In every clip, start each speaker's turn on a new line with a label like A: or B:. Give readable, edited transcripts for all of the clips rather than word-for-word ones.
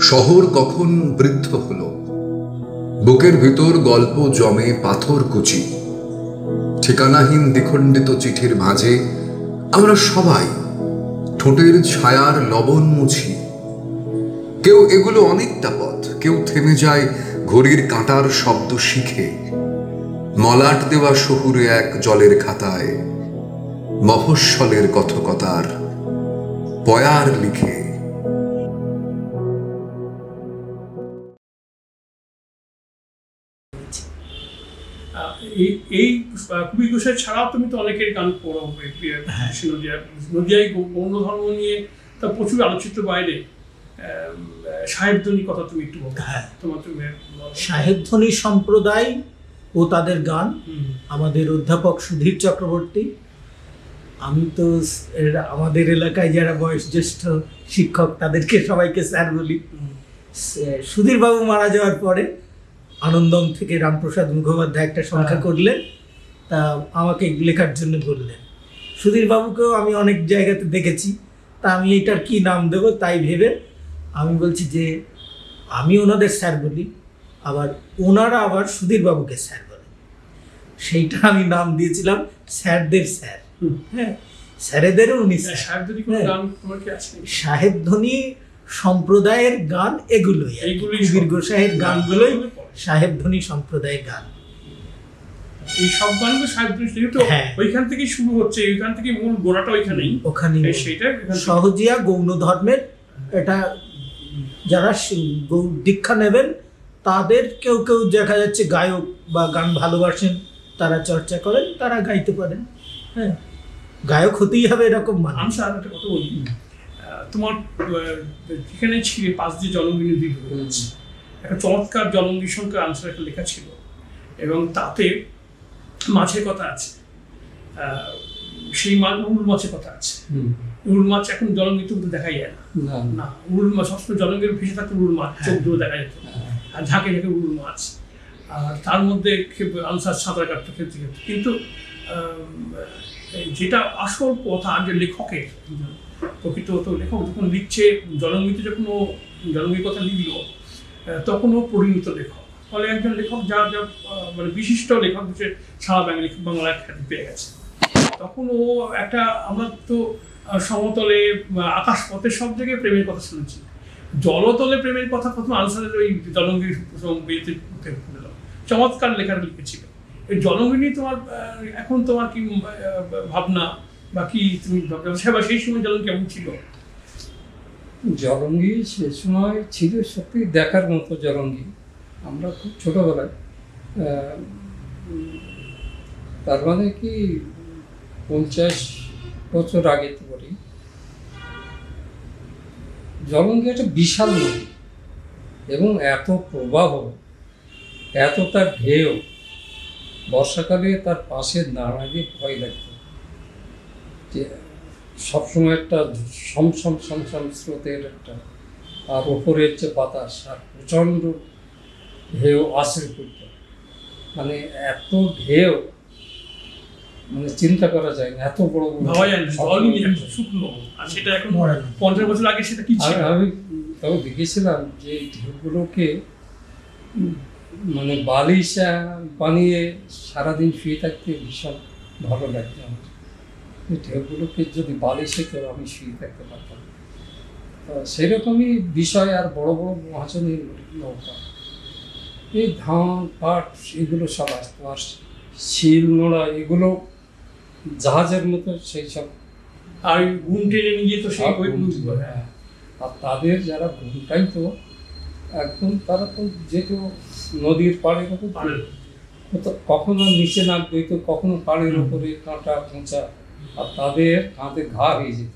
A: শহর কখন বৃদ্ধ হলো, বুকের ভিতর গল্প জমে পাথর কুচি, ঠিকানাহীন দ্বিখণ্ডিত চিঠির মাঝে আমরা সবাই ঠোঁটের ছায়ার লবণ মুছি। কেউ এগুলো অনেকটা পথ, কেউ থেমে যায় ঘড়ির কাঁটার শব্দ শিখে, মলাট দেওয়া শহুরে এক জলের খাতায় মফস্বলের কথকতার পয়ার লিখে।
B: এই কবি ঘোষের ছাড়াও তুমি তো অনেকের গান পড়ো, নদিয়ায় অন্য ধর্ম নিয়ে তা প্রচুর আলোচিত। বাইরে সাহেবধ্বনি কথা তুমি একটু বলো। তোমার
C: সাহেবধ্বনি সম্প্রদায় ও তাদের গান, আমাদের অধ্যাপক সুধীর চক্রবর্তী। আমি তো আমাদের এলাকায় যারা বয়োজ্যেষ্ঠ শিক্ষক তাদেরকে সবাইকে স্যার বলি। সুধীর বাবু মারা যাওয়ার পরে আনন্দম থেকে রামপ্রসাদ মুখোপাধ্যায় একটা সংখ্যা করলেন, তা আমাকে লেখার জন্য বললেন। সুধীর বাবুকেও আমি অনেক জায়গাতে দেখেছি, তা আমি এটার কি নাম দেবো তাই ভেবে আমি বলছি যে আমি ওনাদের স্যার বলি, আবার ওনারা আবার সুধীর বাবুকে স্যার বলে। সেইটা আমি নাম দিয়েছিলাম স্যারদের স্যার। হ্যাঁ, স্যারেদেরও উনি সাহেবধ্বনি সম্প্রদায়ের গান, এগুলোই কবির গোসাইয়ের গানগুলোই সাহেবধ্বনি সম্প্রদায়ের গান।
B: এই সব গানগুলো সাহেবধ্বনি, ওইখান থেকেই শুরু হচ্ছে, ওইখান থেকে মূল গোড়াটা ওইখানেই।
C: ওখানে সহজিয়া গৌণ ধর্মের, এটা যারা দীক্ষা নেবেন তাদের কেউ কেউ দেখা যাচ্ছে গায়ক বা গান ভালোবাসেন, তারা চর্চা করেন, তারা গাইতে পারেন। হ্যাঁ, গায়ক হতেই হবে এরকম মানে।
B: আমি স্যার একটা কথা বলি, তোমার যেখানে ছিল পাশ দিয়ে জলঙ্গিনী দ্বীপ হয়েছে, একটা চমৎকার জলঙ্গি সংখ্যা আনসার একটা লেখা ছিল, এবং তাতে মাছের কথা আছে। সেই মাছ, উড়ুল মাছের কথা আছে। উড়ুল মাছ এখন জলঙ্গিতে দেখাই যায় না। উড়ুল মাছ সবসময় জলঙ্গির ভেসে থাকতো উড়ুল মাছ, চোখ ধরে দেখা যেত, আর ঝাঁকে ঝাঁকে উড়ুল মাছ। আর তার মধ্যে আনসার সাঁতার কাটতো ক্ষেত্রে ক্ষেত্রে। কিন্তু যেটা আসল কথা, যে লেখকের প্রকৃত তো লেখক যখন লিখছে জলঙ্গিতে, যখন ও জলঙ্গির কথা লিখলো, তখন ও পরিণত লেখক। ফলে একজন লেখক যা যা মানে বিশিষ্ট লেখক হচ্ছে সারা বাংলায় খ্যাতি পেয়ে গেছে। তখন ও একটা, আমরা তো সমতলে আকাশ পথে সব জায়গায় প্রেমের কথা শুনেছি, জলতলে প্রেমের কথা প্রথম আনসারের ওই জলঙ্গির চমৎকার লেখাটা লিখেছিল। এই জলঙ্গি নিয়ে তোমার এখন তোমার কি ভাবনা, বা কি তুমি ভাবনা, সেই সময় জলঙ্গি কেমন ছিল?
D: জলঙ্গি সে সময় ছিল সত্যি দেখার মতো। জলঙ্গি আমরা খুব ছোটবেলায়, তার মানে কি 50 বছর আগে তো বলি, জলঙ্গি একটা বিশাল নদী, এবং এত প্রবাহ, এত তার ঢেউ, বর্ষাকালে তার পাশে দাঁড়ালে ভয় লাগতো, যে সবসময় একটা সমসম স্রোতের একটা, আর ওপরের যে বাতাস, আর প্রচণ্ড ঢেউ আছড়ে পড়ত। মানে এত ঢেউ, মানে চিন্তা করা যায় না, এত বড় আমি তবে দেখেছিলাম যে ঢেউগুলোকে মানে বালিশ বানিয়ে সারাদিন শুয়ে থাকতে ভীষণ ভালো লাগতো আমার। এই ঢেউগুলোকে যদি বালিশে কেউ আমি শুয়ে থাকতে পারতাম। সেরকমই বিষয়। আর বড় বড় মহাজনের নৌকা, এই ধান পাট এগুলো সব আসতো, আর শিল নোড়া এগুলো জাহাজের মতো সেই সব,
B: আর ঘুম টেনে নিয়ে তো সেই।
D: আর তাদের যারা ঘুমটাই তো একদম, তারা তো যেহেতু নদীর পাড়ের উপর, কখনো নিচে নামবে তো কখনো পাড়ের উপরে কাঁটা খোঁচা, আর তাদের কাঁধে ঘা হয়ে যেত,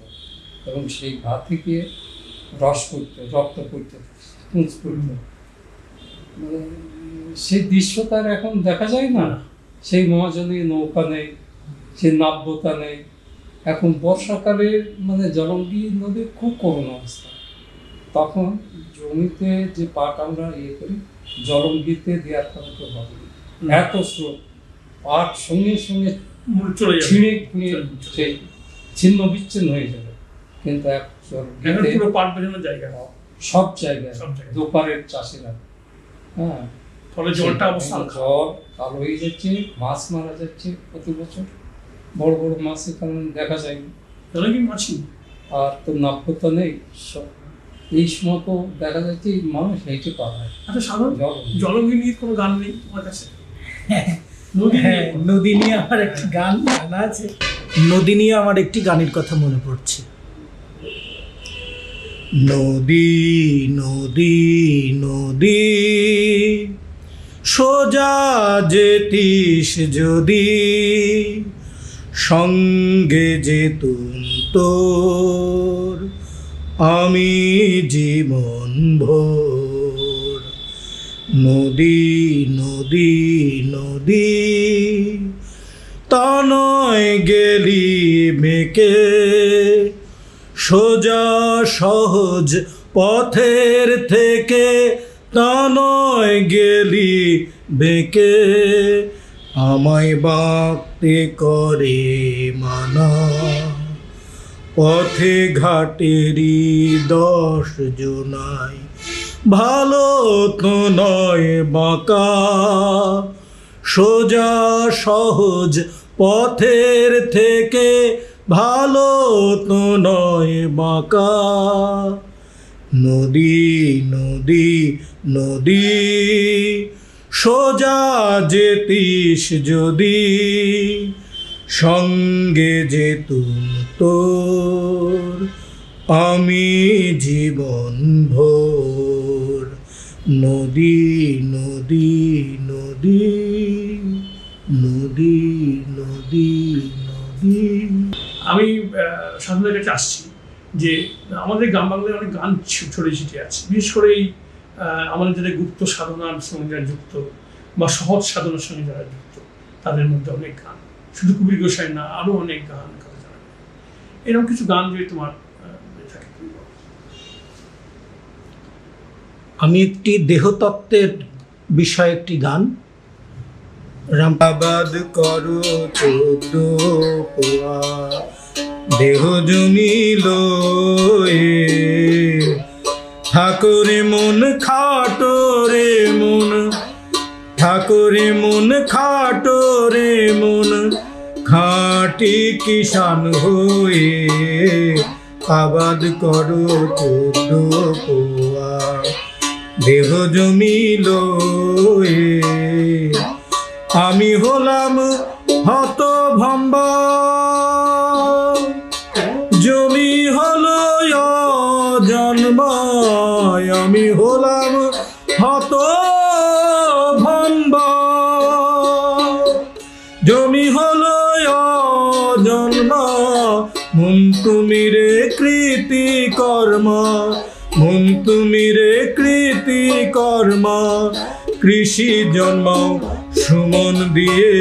D: এবং সেই ঘা থেকে রস পড়তো, রক্ত পড়তো, পুঁজ পড়তো। মানে সেই দৃশ্য তার এখন দেখা যায় না। সেই মহাজনী নৌকা নেই, সেই নাব্যতা নেই। এখন বর্ষাকালে মানে জলঙ্গি নদীর খুব করুণ অবস্থা। তখন জমিতে যে পাট আমরা করি, জলঙ্গিতে দেওয়ার কথা কেউ ভাবেনি। এত স্রোত, পাট সঙ্গে সঙ্গে ছিঁড়ে খুঁড়ে সেই ছিন্ন বিচ্ছিন্ন হয়ে যাবে। কিন্তু
B: পুরো পাট বোঝানোর জায়গা,
D: সব জায়গায়
B: সব জায়গায়।
D: দোপারের চাষিরা, হ্যাঁ,
B: ফলে জলটা অবস্থা
D: জল কালো হয়ে যাচ্ছে, মাছ মারা যাচ্ছে প্রতি বছর, বড় বড় মাছ এখানে দেখা যায় না।
B: জলহীন মাছই।
D: আর তো নাব্যতা নেই, এই সময় তো দেখা যাচ্ছে মানুষ হেঁটে পালায়।
B: আচ্ছা, সাধারণ
D: জল
B: জলহীন কোনো গান নেই আমার কাছে? নদী
C: হ্যাঁ, নদী নিয়ে আমার একটি গান জানা আছে। নদী নিয়ে আমার একটি গানের কথা মনে পড়ছে। নদী নদী নদী সোজা যেতিস যদি, সঙ্গে যেতুম তোর আমি জীবন ভোর। নদী নদী নদী তা নয় গেলি মেকে, সোজা সহজ পথের থেকে তা নয় গেলি বেঁকে। আমায় বাঁকতে করে মানা, পথে ঘাটেরই 10 জনায় ভালো তো নয় বাঁকা। সোজা সহজ পথের থেকে ভালো তো নয় বাঁকা। নদী নদী নদী সোজা যেতিস যদি, সঙ্গে যেতুম তোর আমি জীবন ভোর। নদী নদী নদী নদী নদী নদী।
B: আমি সাধনার কাছে আসছি যে আমাদের গ্রাম বাংলায় অনেক গান ছড়িয়ে ছিটিয়ে আছে, বিশেষ করে এই আমাদের যারা গুপ্ত সাধনার সঙ্গে যারা যুক্ত বা সহজ সাধনার সঙ্গে যারা যুক্ত, তাদের মধ্যে অনেক গান, শুধু কবির গোসাই না, আরো অনেক গান কথা জানা যায়। এরকম কিছু গান যদি তোমার থাকে।
C: আমি একটি দেহতত্ত্বের বিষয়ে একটি গান। রামাবাদ করো 14 পোয়া দেহ জমিল, ঠাকুরে মন খাটো রে মন, ঠাকুরে মন খাটো রে মন, খাঁটি কিষান হয়ে আবাদ করো 14 পোয়া দেহ জমিল। আমি হলাম হতভম্বা, জমি হলো জন্মায়। আমি হলাম হতভম্বা, জমি হলো জন্মা। মন তুমি রে কৃতি কর্মা, মন তুমি রে কৃতি কর্মা। কৃষি জন্মাও সুমন দিয়ে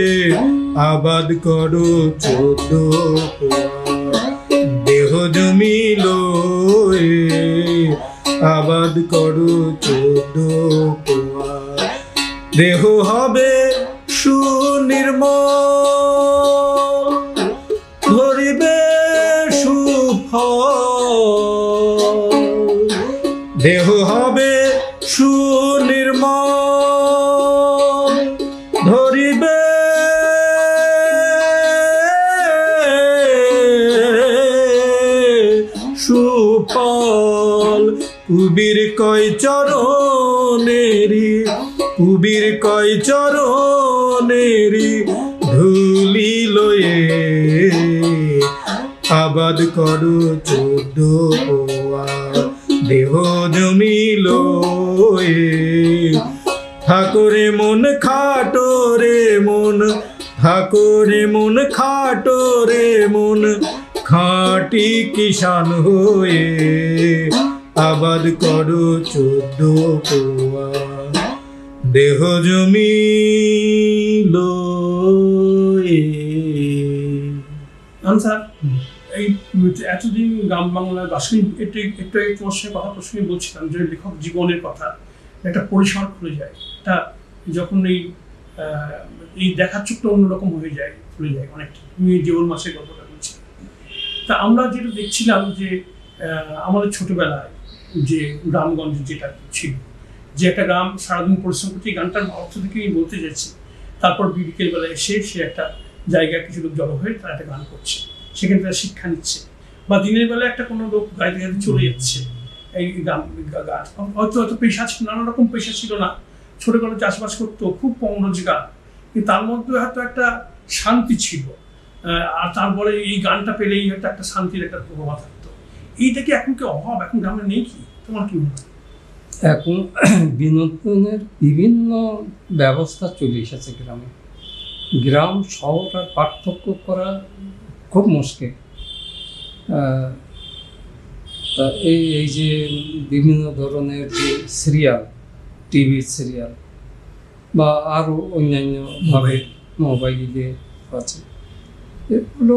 C: আবাদ করো 14 পোয়া দেহ জমিল, আবাদ করো 14 পোয়া। দেহ হবে সুনির্মল, ধরিবে সুফল। দেহ হবে সুনির্মল, ধরিবে সুফল। কুবির কয় চরণেরি, কুবির কয় চরণেরি ধুলি লয়ে আবাদ করো 14 পোয়া দেহ জমিল। ঠাকুরে মন খাটো রে মন, ঠাকুরে মন খাটো রে মন, খাঁটি কিষান হয়ে আবাদ করো 14 পোয়া দেহ জমিল।
B: স্যার, এই এতদিন গ্রাম বাংলার বাসিন একটু একটু তোমার সঙ্গে কথা প্রসঙ্গে বলছিলাম যে লেখক জীবনের কথা একটা পরিসর খুলে যায়, তা যখন এই দেখার চোখটা অন্যরকম হয়ে যায়, খুলে যায় অনেকটা। তুমি জীবন মাসের কথাটা বলছি, তা আমরা যেটা দেখছিলাম যে আমাদের ছোটবেলায় যে গ্রামগঞ্জ যেটা ছিল, যে একটা গ্রাম সারাদিন পরিশ্রম করছে, এই গানটার অর্থ থেকে আমি বলতে যাচ্ছি। তারপর বিকেলবেলা এসে সে একটা জায়গায় কিছু লোক জড়ো হয়ে তারা একটা গান করছে, সেখানে তারা শিক্ষা নিচ্ছে, বা দিনের বেলা একটা কোনো লোক গাড়িতে গাড়িতে চলে যাচ্ছে এই গান। হয়তো পেশা ছিল, নানা রকম পেশা ছিল না, ছোটখাটো চাষবাস করতো, খুব কম রোজগার, কিন্তু তার মধ্যে হয়তো একটা শান্তি ছিল। আর তারপরে এই গানটা পেলেই হয়তো একটা শান্তির একটা প্রভাব থাকতো। এইটা কি এখন কি অভাব, এখন গ্রামে নেই কি? তোমার কি মনে হয়?
D: এখন বিনোদনের বিভিন্ন ব্যবস্থা চলে এসেছে গ্রামে। গ্রাম শহর আর পার্থক্য করা খুব মুশকিল। তা এই যে বিভিন্ন ধরনের যে সিরিয়াল, টিভি সিরিয়াল বা আরও অন্যান্যভাবে মোবাইলে আছে, এগুলো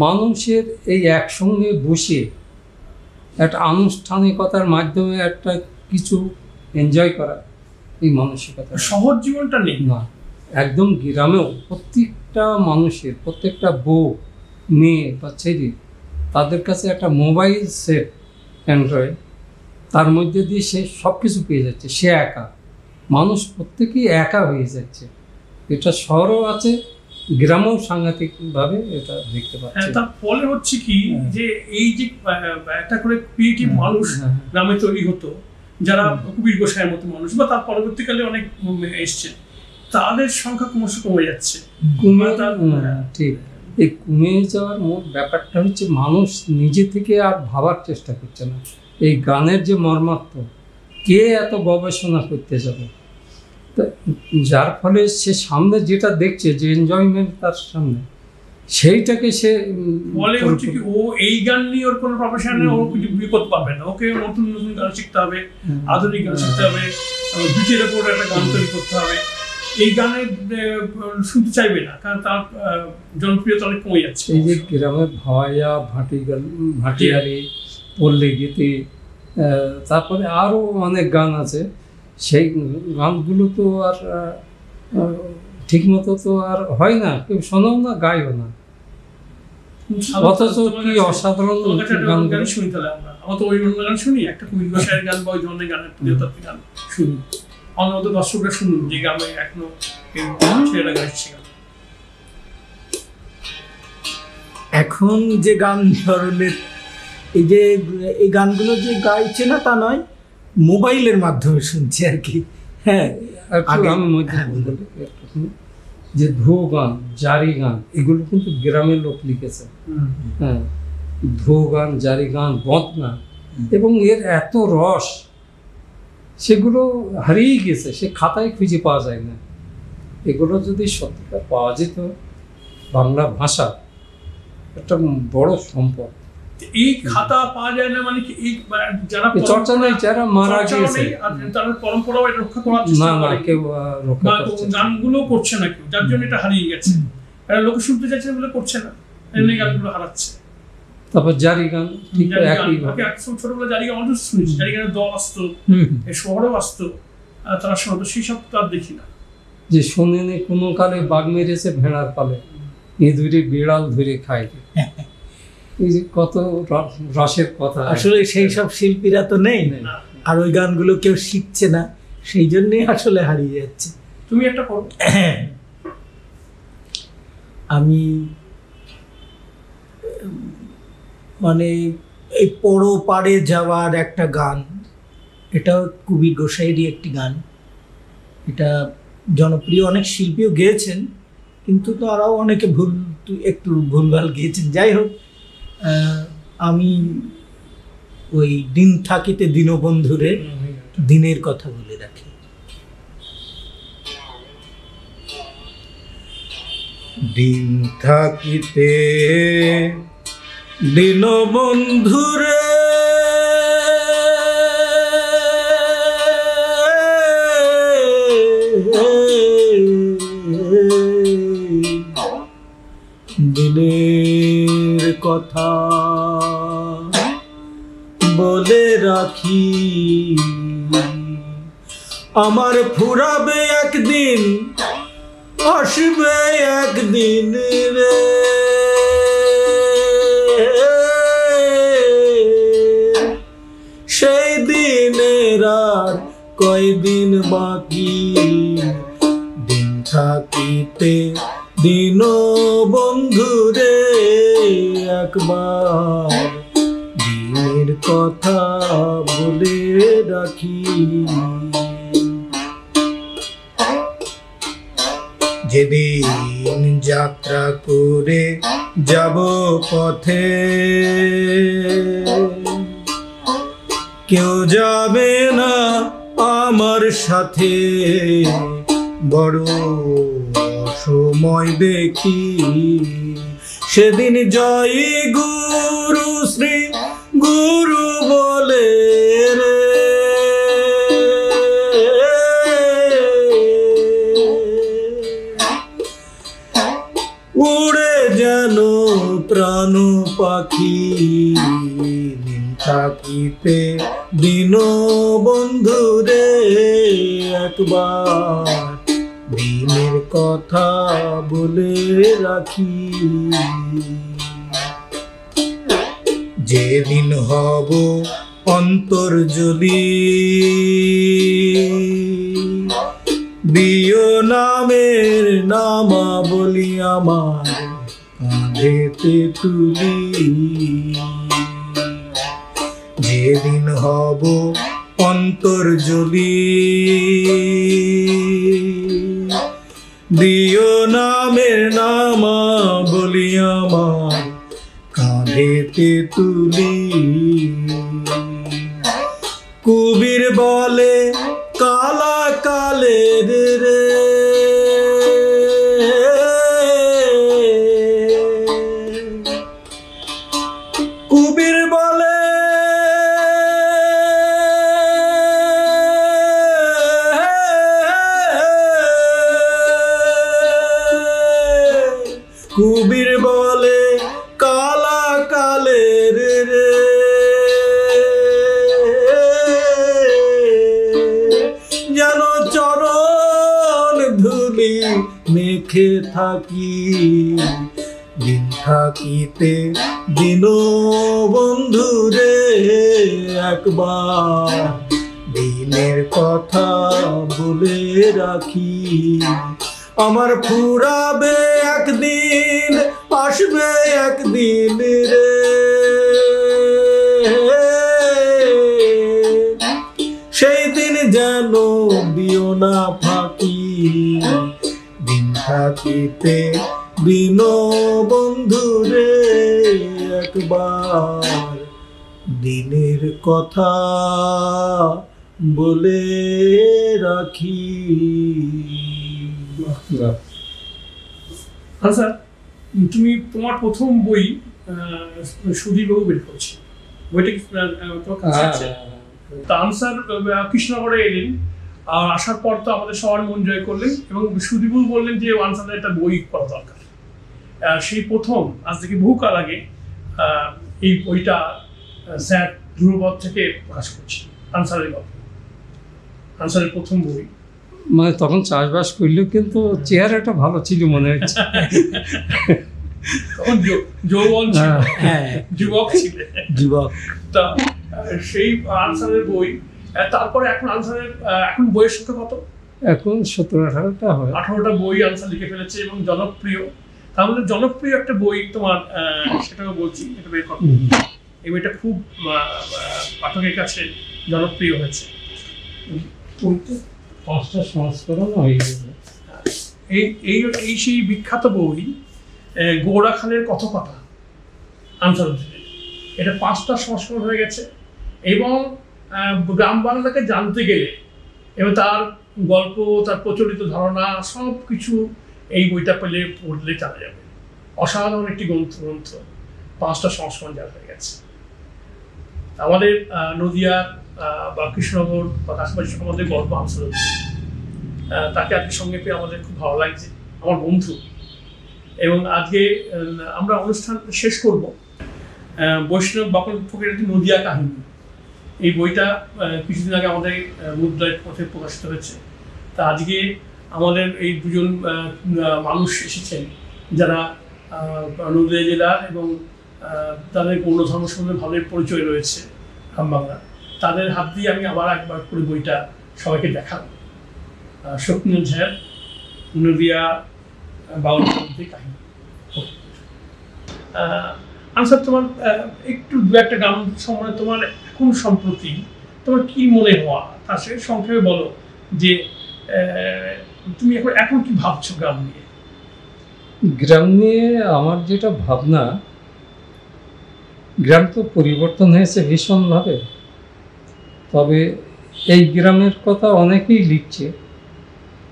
D: মানুষের এই একসঙ্গে বসে একটা আনুষ্ঠানিকতার মাধ্যমে একটা কিছু এনজয় করা, এই মানসিকতা
B: শহর জীবনটা নেই
D: না। একদম গ্রামেও প্রত্যেকটা মানুষের, প্রত্যেকটা বউ, মেয়ে বা ছেলে, তাদের কাছে একটা মোবাইল সেট, অ্যান্ড্রয়েড, তার মধ্যে দিয়ে সে সব কিছু পেয়ে যাচ্ছে। সে একা, মানুষ প্রত্যেকেই একা হয়ে যাচ্ছে। এটা শহরও আছে, গ্রামেও সাংঘাতিকভাবে এটা দেখতে পাচ্ছি।
B: তার ফলে হচ্ছে কি, যে এই যে একটা করে ক্রিয়েটিভ মানুষ গ্রামে তৈরি হতো, যারা কবির গোসাইয়ের মতো মানুষ, বা তার পরবর্তীকালে অনেক এসছে, তাদের সংখ্যা ক্রমশ কমে যাচ্ছে।
D: ঠিক, এই কমে যাওয়ার মূল ব্যাপারটা হচ্ছে মানুষ নিজে থেকে আর ভাবার চেষ্টা করছে না। এই গানের যে মর্মার্থ, কে এত গবেষণা করতে যাবে? যার ফলে সে সামনে যেটা দেখছে, যে এনজয়মেন্ট তার সামনে, সেইটাকে সে
B: বলে হচ্ছে কি, ও এই গান নিয়ে ওর কোনো প্রফেশনে ও কিছু বিপদ পাবে না, ওকে নতুন নতুন গান শিখতে হবে, আধুনিক গান শিখতে হবে, বিটের উপর একটা গান তৈরি করতে হবে। এই গানে শুনতে চাইবে না, কারণ তার জনপ্রিয়তা অনেক কমে যাচ্ছে।
D: এই যে গ্রামের ভাওয়াইয়া, ভাটিয়ারি, পল্লী গীতি, তারপরে আরও অনেক গান আছে, সেই গানগুলো তো আর ঠিকমতো তো আর হয় না, কেউ শোনাও না, গাইও না, অথচ কি অসাধারণ গান
B: শুনি। তাহলে আমরা তো ওই অন্য গান শুনি, একটা কবির গোসাইয়ের গান বা ওই ধরনের গানের প্রিয়তাত্ত্বিক গান শুনি, অন্যত দর্শকরা শুনুন যে গ্রামে এখনো ছেলেরা গাইছে।
C: এখন যে গান ধরনের এই গানগুলো যে গাইছে না তা নয়, মোবাইলের মাধ্যমে শুনছি আর কি। হ্যাঁ,
D: আমি মধ্যে যে ধো গান, জারি গান, এগুলো কিন্তু গ্রামের লোক লিখেছে। হ্যাঁ, ধো গান, জারি গান, বদনা, এবং এর এত রস, সেগুলো হারিয়ে গেছে, সে খাতায় খুঁজে পাওয়া যায় না। এগুলো যদি সত্যিকার পাওয়া যেত, বাংলা ভাষা একটা বড় সম্পদ।
B: এই খাতা পাওয়া যায় না মানে কি, এই যারা
D: চর্চা নেই, যারা মারা গিয়েছে,
B: তাদের পরম্পরাও রক্ষা করার চেষ্টা করে,
D: কেউ রক্ষা করছে না,
B: গানগুলো করছে না কেউ, যার জন্য এটা হারিয়ে গেছে। লোকে শুনতে চাইছে বলে করছে না, এমনি গানগুলো হারাচ্ছে।
D: তারপর জারি গান, ঠিক একই
B: ছোটবেলা জারি গান অনেক শুনেছি, জারি গানের দল আসতো, শহরেও আসতো, তারা শোনাতো, সেই সব তো আর দেখি না।
D: যে শোনেনি কোনো কালে বাঘ মেরেছে ভেড়ার পালে, ইঁদুরে বিড়াল ধরে খায়, এই যে কত রসের কথা।
C: আসলে সেই সব শিল্পীরা তো নেই, আর ওই গানগুলো কেউ শিখছে না, সেই জন্যই আসলে হারিয়ে যাচ্ছে।
B: তুমি একটা করো।
C: আমি মানে এই পড়ো পাড়ে যাওয়ার একটা গান, এটাও কবির গোসাইয়েরই একটি গান। এটা জনপ্রিয়, অনেক শিল্পীও গেয়েছেন, কিন্তু তারাও অনেকে একটু ভুলভাল গিয়েছেন। যাই হোক, আমি ওই দিন থাকিতে দীনবন্ধুরে দিনের কথা বলে রাখি। দিন থাকিতে দীনবন্ধুরে দিনের কথা বলে রাখি, আমার ফুরাবে একদিন, আসবে একদিন রে, সেই দিনের আর কয়দিন বাকি, দিন থাকিতে দিন বন্ধুরে একবার দিনের কথা বলে রাখি। যেদিন যাত্রা করে যাব পথে, কেউ যাবে না আমার সাথে, বড় সময় দেখি সেদিন জয় গুরু শ্রী গুরু বলে রে, উড়ে যেন প্রাণ পাখি, দিন থাকিতে দিন বন্ধুরে একবার দিনের কথা বলে রাখি। যেদিন হব অন্তর্জলি, দিও নামের নামা বলি আমার কাঁধেতে তুলি। যেদিন হব অন্তর্জলি, দিও নামের নামা বলি আমার কাঁধেতে তুলি। কবির বলে কালা কালের রে, কবির বলে কবির বলে কালা কালের রে, যেন চরণ ধুলি মেখে থাকি, দিন থাকিতে দিন বন্ধুরে একবার দিনের কথা বলে রাখি। আমার ফুরাবে একদিন, আসবে একদিন রে, সেই দিন যেন দিও না ফাঁকি, দিন থাকিতে দিন বন্ধুরে একবার দিনের কথা বলে রাখি।
B: আচ্ছা, তুমি তোমার প্রথম বই সুধীরবাবু বের করছে, বইটা কি তোমার কাছে আছে? তা আনসার কৃষ্ণনগরে এলেন, আর আসার পর তো আমাদের সবার মন জয় করলেন এবং সুধীরবাবু বললেন যে আনসারের একটা বই করা দরকার। সেই প্রথম আজ থেকে বহুকাল আগে এই বইটা স্যার ধ্রুবপদ থেকে প্রকাশ করছে, আনসারের গল্প, আনসারের প্রথম বই।
D: মানে তখন চাষবাস করলেও কিন্তু চেহারাটা ভালো ছিল মনে হচ্ছে,
B: তখন যৌবন ছিল, যুবক ছিল,
C: যুবক।
B: তা সেই আনসারের বই, তারপরে এখন আনসারের এখন বইয়ের সংখ্যা কত?
D: এখন 17-18টা হয়,
B: 18টা বই আনসার লিখে ফেলেছে এবং জনপ্রিয়। তার মধ্যে জনপ্রিয় একটা বই তোমার, সেটাও বলছি, এটা বের করো। এই বইটা খুব পাঠকের কাছে জনপ্রিয় হয়েছে।
D: 5টা সংস্করণ হয়ে গেছে।
B: এই সেই বিখ্যাত বই গৌড়া খানের কথকথা আনসার, এটা 5টা সংস্করণ হয়ে গেছে এবং গ্রাম বাংলাকে জানতে গেলে এবং তার গল্প, তার প্রচলিত ধারণা সব কিছু এই বইটা পেলে পড়লে জানা যাবে। অসাধারণ একটি গ্রন্থ, 5টা সংস্করণ যা হয়ে গেছে। আমাদের নদিয়া বা কৃষ্ণনগর বা আশেপাশে আমাদের গল্প আনসার, তাকে আজকে সঙ্গে পেয়ে আমাদের খুব ভালো লাগছে, আমার বন্ধু। এবং আজকে আমরা অনুষ্ঠান শেষ করব বৈষ্ণব বাপন ফকিরের নদিয়া কাহিনী। এই বইটা কিছুদিন আগে আমাদের মুদ্রায় পথে প্রকাশিত হয়েছে। তা আজকে আমাদের এই দুজন মানুষ এসেছেন যারা নদিয়া জেলা এবং তাদের গৌড় ধর্ম সম্বন্ধে ভালোই পরিচয় রয়েছে গ্রাম বাংলা। তাদের হাত দিয়ে আমি আবার একবার করে বইটা সবাইকে দেখাবো। স্বপ্নীল ঝাড়, নদিয়া বাউল কাহিনী। আনসার, তোমার একটু দু একটা গান সম্বন্ধে তোমার এখন সম্প্রতি তোমার কি মনে হওয়া, তার সাথে সংক্ষেপে বলো যে তুমি এখন কি ভাবছো গ্রাম নিয়ে?
D: গ্রাম নিয়ে আমার যেটা ভাবনা, গ্রাম তো পরিবর্তন হয়েছে ভীষণভাবে, তবে এই গ্রামের কথা অনেকেই লিখছে।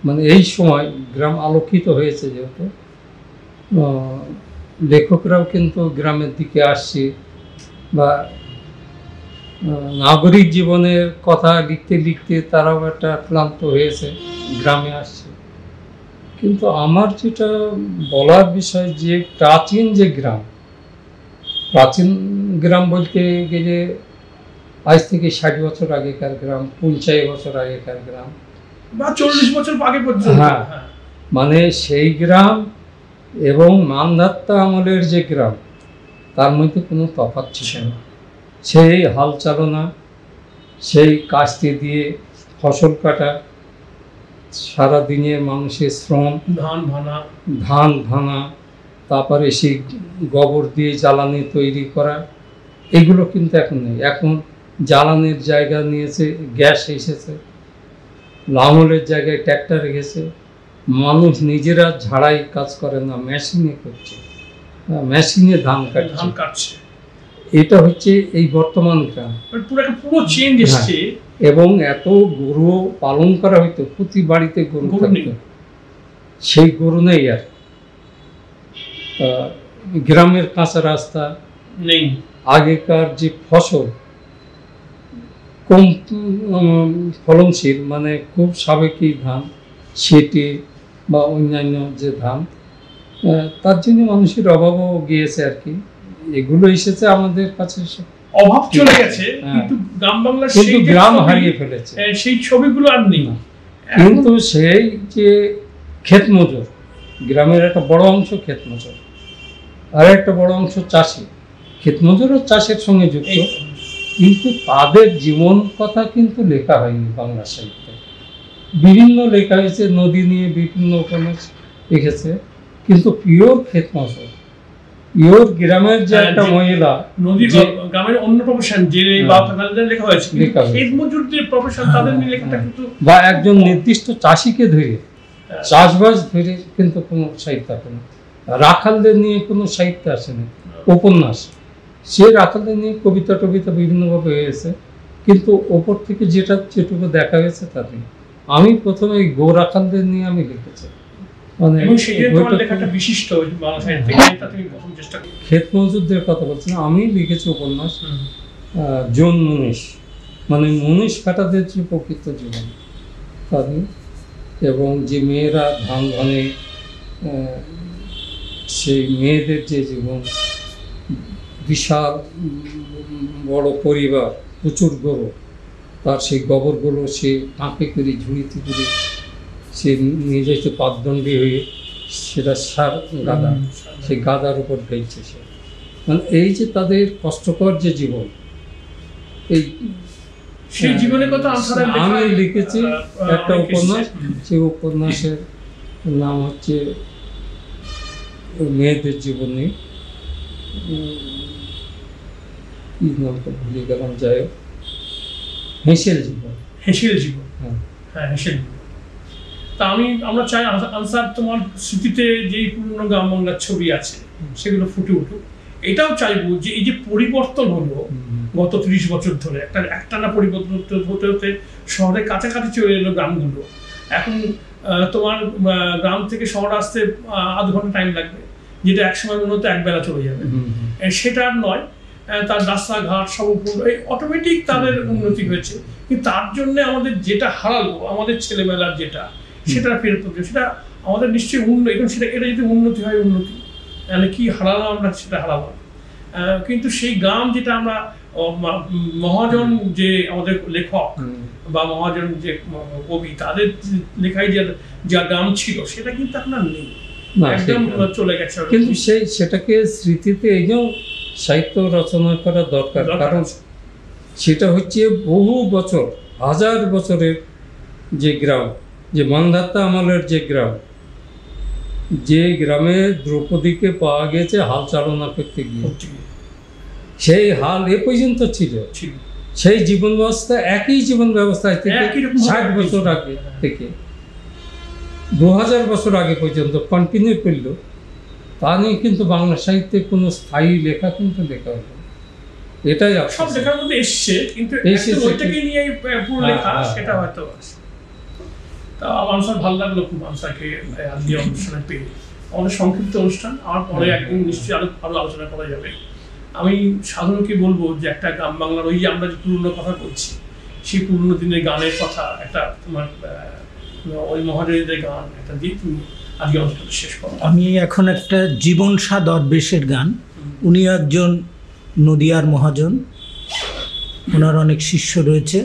D: মানে এই সময় গ্রাম আলোকিত হয়েছে যেহেতু, লেখকরাও কিন্তু গ্রামের দিকে আসছে, বা নাগরিক জীবনের কথা লিখতে লিখতে তারাও একটা ক্লান্ত হয়েছে, গ্রামে আসছে। কিন্তু আমার যেটা বলার বিষয়, যে প্রাচীন যে গ্রাম, প্রাচীন গ্রাম বলতে গেলে আজ থেকে 60 বছর আগেকার গ্রাম, 50 বছর আগেকার গ্রাম,
B: বা 40 বছর আগে পর্যন্ত,
D: হ্যাঁ, মানে সেই গ্রাম এবং মানধাত্তা আমলের যে গ্রাম, তার মধ্যে কোনো তফাৎ ছিল না। সেই হাল চালনা, সেই কাস্তে দিয়ে ফসল কাটা, সারাদিনে মানুষের শ্রম, ধান ভাঙা, তারপরে সেই গোবর দিয়ে জ্বালানি তৈরি করা, এগুলো কিন্তু এখন নেই। এখন জ্বালানির জায়গা নিয়েছে গ্যাস এসেছে, লাঙলের জায়গায় ট্র্যাক্টর গেছে, মানুষ নিজেরা ঝাড়াই কাজ করে না, মেশিনে করছে, মেশিনে ধান কাটছে। এটা হচ্ছে এই বর্তমান গ্রাম,
B: পুরো চেঞ্জ এসেছে।
D: এবং এত গরু পালন করা হইতো, প্রতি বাড়িতে গরু থাকতো, সেই গরু নেই আর। গ্রামের কাঁচা রাস্তা
B: নেই,
D: আগেকার যে ফসল কম ফলনশীল, মানে খুব সাবেকি ধান, সেটে বা অন্যান্য যে ধান, তার জন্য মানুষের অভাবও গিয়েছে আর কি। এগুলো এসেছে আমাদের কাছে,
B: অভাব চলে গেছে, কিন্তু গ্রাম বাংলা
D: কিন্তু গ্রাম হারিয়ে ফেলেছে,
B: সেই ছবিগুলো আর নেই।
D: কিন্তু সেই যে ক্ষেত মজুর, গ্রামের একটা বড় অংশ ক্ষেত মজুর, আর একটা বড় অংশ চাষি। ক্ষেত মজুর ও চাষের সঙ্গে যুক্ত, কিন্তু তাদের জীবন কথা কিন্তু লেখা হয়নি বাংলা সাহিত্যে। বিভিন্ন লেখা হয়েছে, নদী নিয়ে বিভিন্ন উপন্যাস লিখেছে, কিন্তু পিওর ক্ষেত মজুর, পিওর গ্রামের যে একটা মহিলা,
B: গ্রামের অন্য প্রফেশন যে লেখা হয়েছে, ক্ষেত মজুরদের প্রফেশন, তাদের নিয়ে লেখাটা কিন্তু,
D: বা একজন নির্দিষ্ট চাষিকে ধরে, চাষবাস ধরে কিন্তু কোনো সাহিত্য আসে না। রাখালদের নিয়ে কোনো সাহিত্য আসেনি, উপন্যাস। সে রাখালদের নিয়ে কবিতা টবিতা বিভিন্নভাবে হয়েছে, কিন্তু ওপর থেকে যেটুকু দেখা হয়েছে তাতে আমি প্রথমে গো রাখালদের নিয়ে আমি লিখেছি। মানে ক্ষেত মজুরদের কথা বলছি না, আমি লিখেছি উপন্যাস জন মুনিশ, মানে মুনিশ কাটাদের যে প্রকৃত জীবন তাদের, এবং যে মেয়েরা ধান ভাঙে, সেই মেয়েদের যে জীবন, বিশাল বড় পরিবার, প্রচুর গরু, তার সেই গোবরগুলো সে কাঁপে করে ঝুড়িতে করে সে নিয়ে যাইতে পাকদণ্ডী হয়ে, সেটা সার গাদা, সেই গাদার উপর গেছে সে। মানে এই যে তাদের কষ্টকর যে জীবন, এই
B: সেই জীবনের কথা
D: আমি লিখেছি একটা উপন্যাস। সেই উপন্যাসের নাম হচ্ছে মেয়েদের জীবনী, কি নামটা ভুলে গেলাম, যাই হোক, হেঁসেল জীবন।
B: হ্যাঁ, হেঁসেল জীবন। তা আমরা চাই আনসার, তোমার স্মৃতিতে যেই পুরনো গ্রাম বাংলার ছবি আছে সেগুলো ফুটে উঠুক। এটাও চাইবো যে এই যে পরিবর্তন হলো গত 30 বছর ধরে, একটানা পরিবর্তন হতে হতে শহরের কাছাকাছি চলে এলো গ্রামগুলো। এখন তোমার গ্রাম থেকে শহর আসতে আধ ঘন্টা টাইম লাগবে, যেটা একসময় মনে হতো একবেলা চলে যাবে। সেটা আর নয়, তার রাস্তাঘাট সব অটোমেটিক তাদের উন্নতি হয়েছে, কিন্তু তার জন্য আমাদের যেটা হারালো, আমাদের ছেলেবেলার যেটা, সেটা ফেরত হচ্ছে, সেটা আমাদের নিশ্চয়ই এখন এটা যদি উন্নতি হয়, উন্নতি তাহলে কি হারালাম আমরা, সেটা হারালাম। কিন্তু সেই গ্রাম যেটা আমরা, মহাজন যে আমাদের লেখক বা মহাজন যে কবি, তাদের লেখায় যা গ্রাম ছিল, সেটা কিন্তু এখন আর নেই, একদম চলে গেছে।
D: কিন্তু সেটাকে স্মৃতিতে এই যে সাহিত্য রচনা করা দরকার, কারণ সেটা হচ্ছে বহু বছর, হাজার বছরের যে গ্রাম, যে মান্ধাতা আমলের যে গ্রাম, যে গ্রামে দ্রৌপদীকে পাওয়া গেছে হাল চালনা করতে গিয়ে, সেই হাল এ পর্যন্ত ছিল। সেই জীবন ব্যবস্থা, একই জীবন ব্যবস্থায় থেকে 60 বছর আগে থেকে 2000 বছর আগে পর্যন্ত কন্টিনিউ করল। তা নিয়ে কিন্তু বাংলা সাহিত্যে কোনো স্থায়ী লেখা কিন্তু লেখা হলো। এটাই
B: সব লেখার মধ্যে এসছে, কিন্তু ওইটাকে নিয়ে পুরো লেখা সেটা হয়তো। তা আমার স্যার ভালো লাগলো খুব আনসারকে আজকে অনুষ্ঠানে পেয়ে। আমাদের সংক্ষিপ্ত অনুষ্ঠান, আমার পরে একদিন নিশ্চয়ই আরো আলোচনা করা যাবে। আমি সাধারণকে বলবো যে একটা গ্রাম বাংলার ওই যে আমরা যে পুরনো কথা বলছি, সেই পুরনো দিনের গানের কথা, একটা তোমার ওই মহাজনীদের গান একটা দিয়ে তুমি আজকে অনুষ্ঠানটা শেষ করো।
C: আমি এখন একটা জীবন শাহ দরবেশের গান। উনি একজন নদিয়ার মহাজন, ওনার অনেক শিষ্য রয়েছে।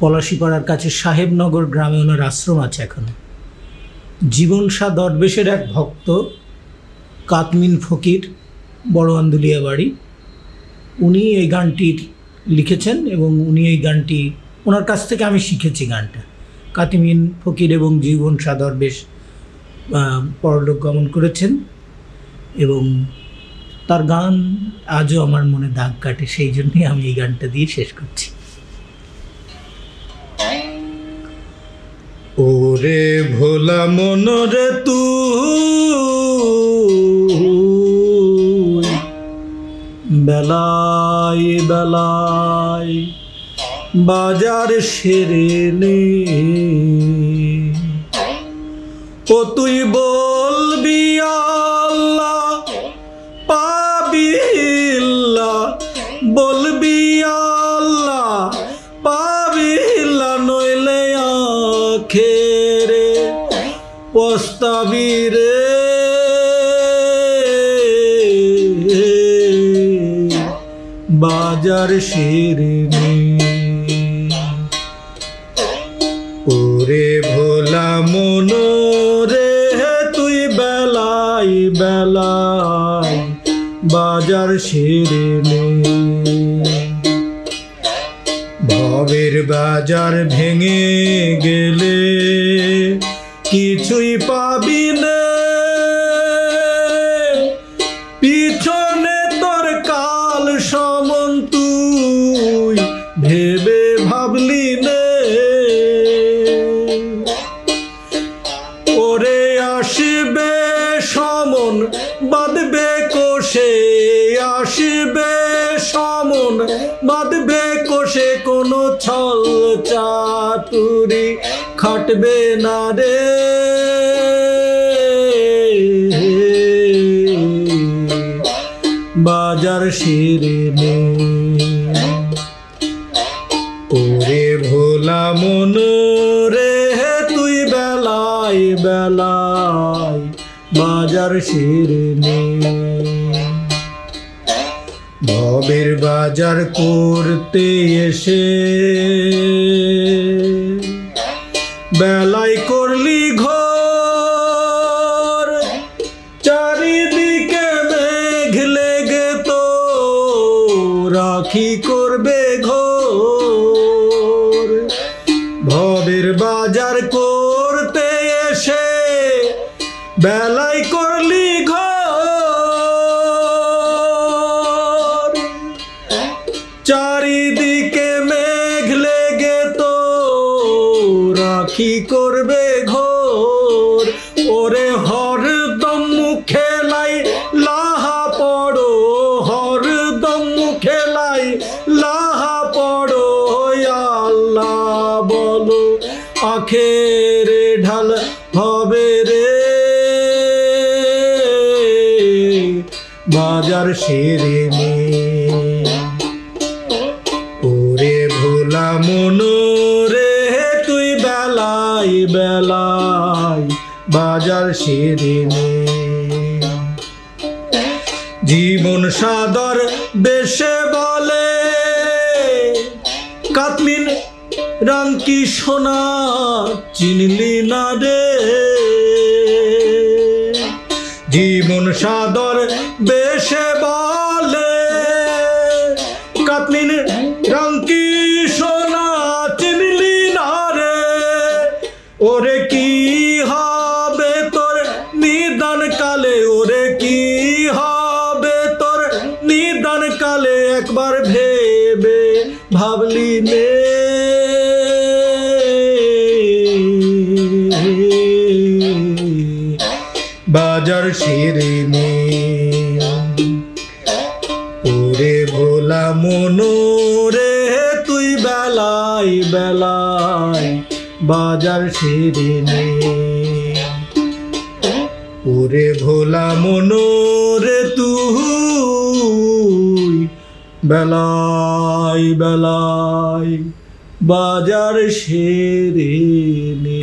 C: পলাশীপাড়ার কাছে সাহেবনগর গ্রামে ওনার আশ্রম আছে এখনো। জীবন শাহ দরবেশের এক ভক্ত কাতমিন ফকির, বড় আন্দুলিয়া বাড়ি, উনি এই গানটি লিখেছেন এবং উনি এই গানটি, ওনার কাছ থেকে আমি শিখেছি গানটা। কাতমিন ফকির এবং জীবন শাহ দরবেশ পরলোক গমন করেছেন এবং তার গান আজও আমার মনে দাগ কাটে, সেই জন্যই আমি এই গানটা দিয়ে শেষ করছি। ওরে ভোলা মনরে তুই বেলায় বেলায় বাজার সেরে নে, ও তুই বলবি আল্লাহ পাবি আল্লাহ, বলবি আল্লাহ পাবি আল্লাহ, নইলে আখেরে পস্তাবি রে। বাজার সেরে নে, ওরে ভোলা মন রে তুই বেলায় বেলায় বাজার সেরে নে। ভবের বাজার ভেঙে গেলে কিছুই পাবি না, পিছনে তোর কাল সমন তুই ভেবে ভাবলি নে। ওরে আসবে সমন বাঁধবে কোষে, আসবে সমন বাঁধবে কোষে, কোনো ছল চাতুরি খাটবে না রে। বাজার সেরে নে, ওরে ভোলা মন রে তুই বেলায় বেলায় বাজার সেরে নে। ভবের বাজার করতে এসে বেলায় করলি ঘোর, চারিদিকে মেঘ লেগে তো রাখি করবে ঘোর। ভবের বাজার করতে এসে বেলায় করলি ঘোর, চারিদিকে মেঘ লেগে তো রাখি করবে ঘোর। ওরে হরদম মুখে লাই লাহা পড়ো, হরদম মুখে লাই লাহা পড়ো, আল্লাহ বলো আখেরে ঢাল হবে রে। বাজার সেরে নে, ওরে ভোলা মন রে তুই বেলায় বেলায় বাজার সেরে নে। জীবন সাদর বেশে বলে কাতমিন রাঙ্কি সোনা চিনলি না রে। জীবন সাদর বেশে বলে কাতমিন ভাবলি নে বাজার সেরে নে ওরে ভোলা মনোরে তুই বেলায় বেলায় বাজার সেরে নে ওরে ভোলা মনোরে তুই বেলায় বেলায় বাজার সেরে নে।